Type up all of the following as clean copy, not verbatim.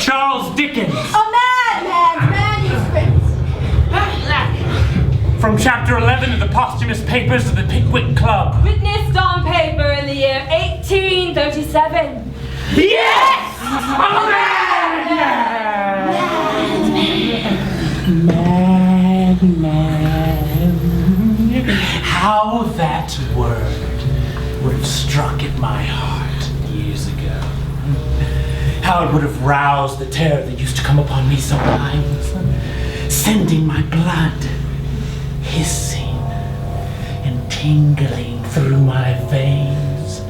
Charles Dickens. A madman's manuscript. From chapter 11 of the posthumous papers of the Pickwick Club. Witnessed on paper in the year 1837. Yes! A madman. How that word would have struck at my heart years ago. How it would have roused the terror that used to come upon me sometimes, sending my blood hissing and tingling through my veins,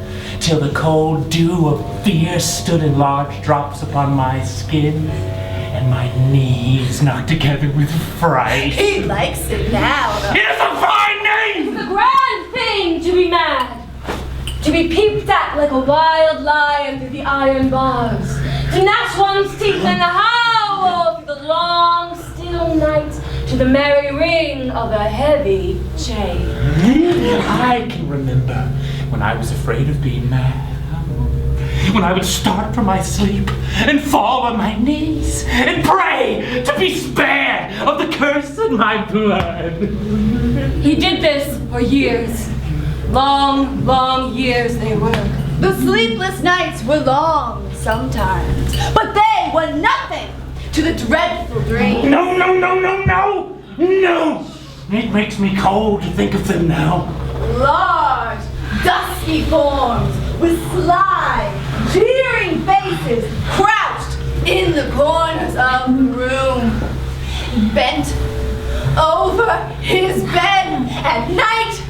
till the cold dew of fear stood in large drops upon my skin, and my knees knocked together with fright. He likes it now, though. It is a fine name! It's a grand thing to be mad. To be peeped at like a wild lion through the iron bars. To gnash one's teeth and howl through the long, still night to the merry ring of a heavy chain. I can remember when I was afraid of being mad. When I would start from my sleep and fall on my knees and pray to be spared of the curse in my blood. He did this for years. Long, long years they were. The sleepless nights were long sometimes, but they were nothing to the dreadful dream. No! It makes me cold to think of them now. Large, dusky forms with sly, jeering faces crouched in the corners of the room, bent over his bed at night,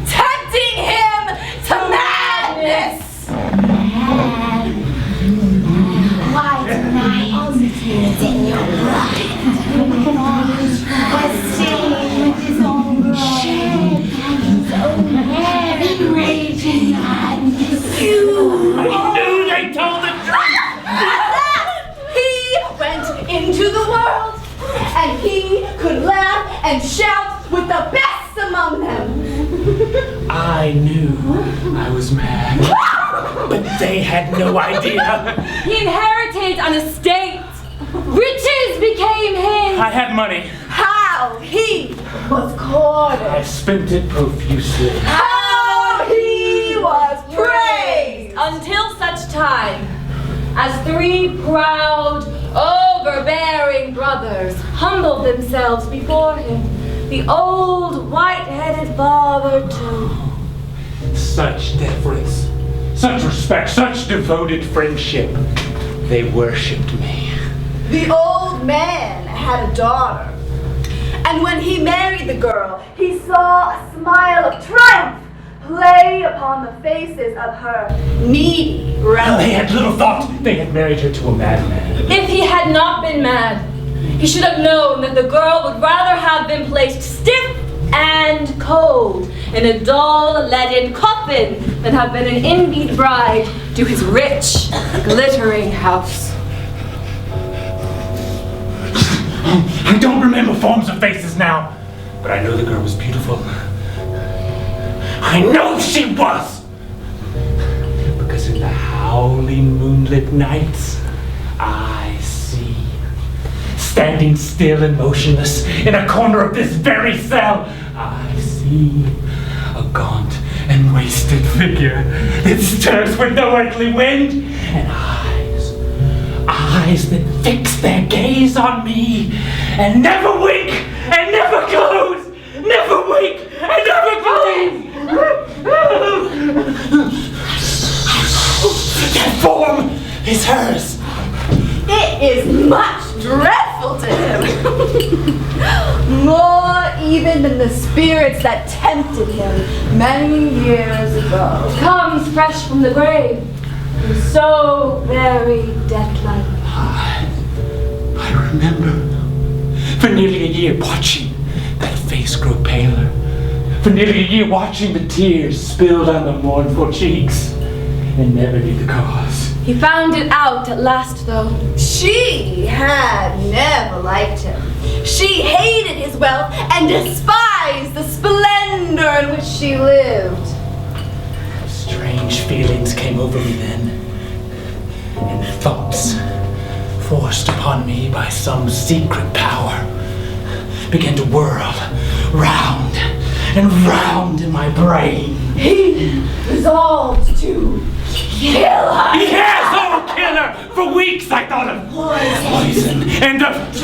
tempting him to madness. Why tonight? It's in your blood. Was stained with his own blood. His own hair and raging madness. I knew they told the truth! At last, he went into the world, and he could laugh and shout with the best among them. I knew I was mad, but they had no idea. He inherited an estate. Riches became his. I had money. How he was courted. I spent it profusely. How he was praised. Until such time as three proud, overbearing brothers humbled themselves before him. The old white-headed father too. Such deference, such respect, such devoted friendship. They worshipped me. The old man had a daughter, and when he married the girl, he saw a smile of triumph play upon the faces of her needy Well, they relatives. had little thought they had married her to a madman. If he had not been mad, he should have known that the girl would rather have been placed stiff and cold in a dull leaden coffin than have been an envied bride to his rich, glittering house. I don't remember forms of faces now, but I know the girl was beautiful. I know she was! Because in the howling moonlit nights, I see, standing still and motionless in a corner of this very cell, I see a gaunt and wasted figure that stirs with no earthly wind, and eyes that fix their gaze on me and never wink and never close, never wink and never close. That form is hers. It is much dreadful to him. More even than the spirits that tempted him many years ago. Comes fresh from the grave, and so very deathlike. I remember for nearly a year watching that face grow paler, for nearly a year watching the tears spilled on the mournful cheeks, and never knew the cause. He found it out at last, though. She had never liked him. She hated his wealth and despised the splendor in which she lived. Strange feelings came over me then, and thoughts forced upon me by some secret power, began to whirl round and round in my brain. He resolved to kill her. Yes, I will kill her! For weeks I thought of poison and of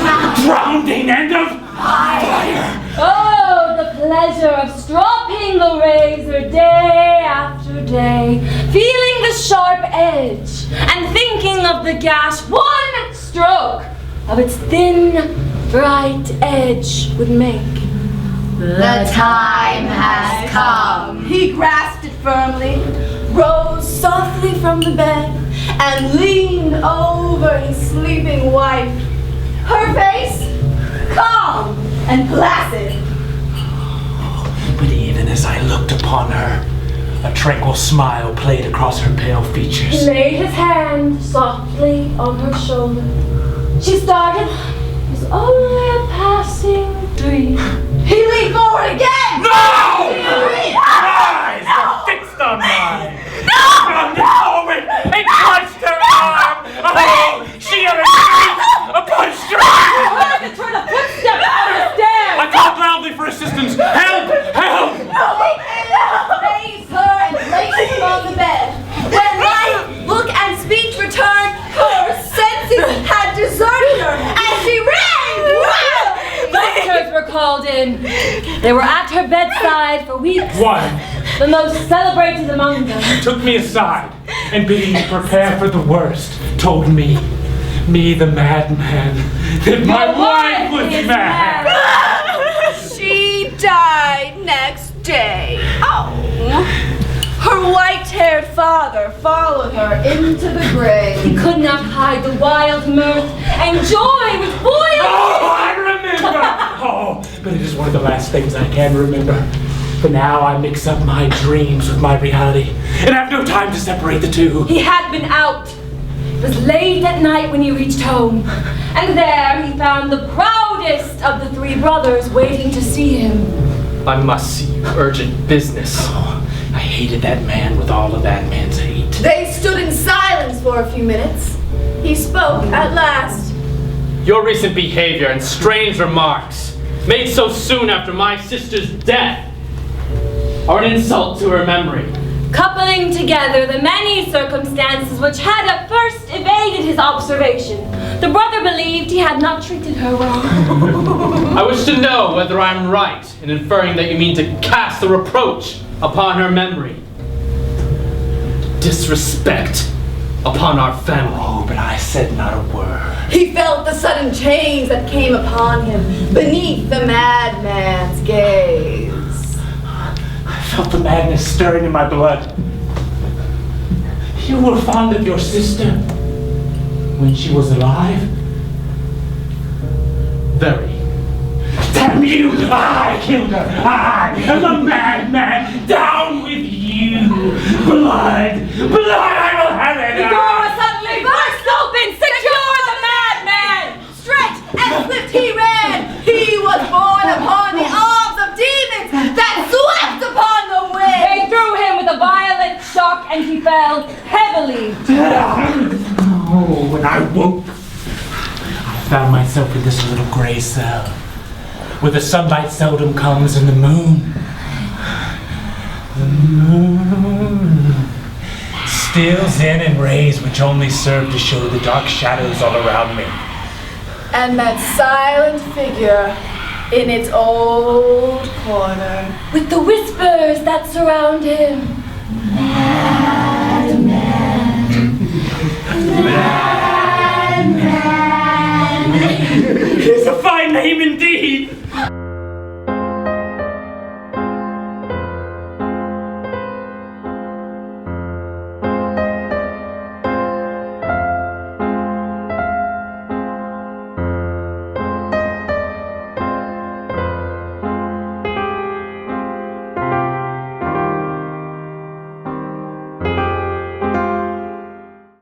drowning and of fire. Oh, the pleasure of stropping the razor day after day, feeling the sharp edge, and thinking of the gash one stroke of its thin, bright edge would make. The time has come. He grasped it firmly, rose softly from the bed, and leaned over his sleeping wife. Her face calm and placid. But even as I looked upon her, a tranquil smile played across her pale He features. laid his hand softly on her shoulder. She started. It was only a passing dream. He leaned forward again. No! Eyes were fixed on mine. No! It clutched her arm. Oh, she uttered a punch I heard the turn of footsteps on the stairs. I called loudly for assistance. Help! Help! Raised her and placed him on the bed. When life, look, and speech returned, her senses had deserted her, and she ran wildly. Doctors were called in. They were at her bedside for weeks. One The most celebrated among them. took me aside and bidding me prepare for the worst, told me the madman, that my wife was is mad. She died next day. Oh. Her white-haired father followed her into the grave. He could not hide the wild mirth and joy which boiled. Oh, I remember! Oh, but it is one of the last things I can remember. For now I mix up my dreams with my reality, and have no time to separate the two. He had been out. It was late at night when he reached home, and there he found the proudest of the three brothers waiting to see him. I must see you. Urgent business. Oh, I hated that man with all of that man's hate. They stood in silence for a few minutes. He spoke at last. Your recent behavior and strange remarks, made so soon after my sister's death, are an insult to her memory. Coupling together the many circumstances which had at first evaded his observation, the brother believed he had not treated her wrong. I wish to know whether I'm right in inferring that you mean to cast a reproach upon her memory. Disrespect upon our family. Oh, but I said not a word. He felt the sudden change that came upon him beneath the madman's gaze. I felt the madness stirring in my blood. You were fond of your sister when she was alive? Very. Damn you! I killed her! I am a madman! Down with you! Blood! Blood! I will have it! The door was suddenly burst open, secure the madman! Straight and swift he ran. He was borne upon the arms of demons that swept upon the wind. They threw him with a violent shock and he fell heavily. Oh, when I woke, I found myself in this little gray cell, where the sunlight seldom comes and the moon steals in in rays which only serve to show the dark shadows all around me. And that silent figure in its old corner. With the whispers that surround him. It's a fine name indeed!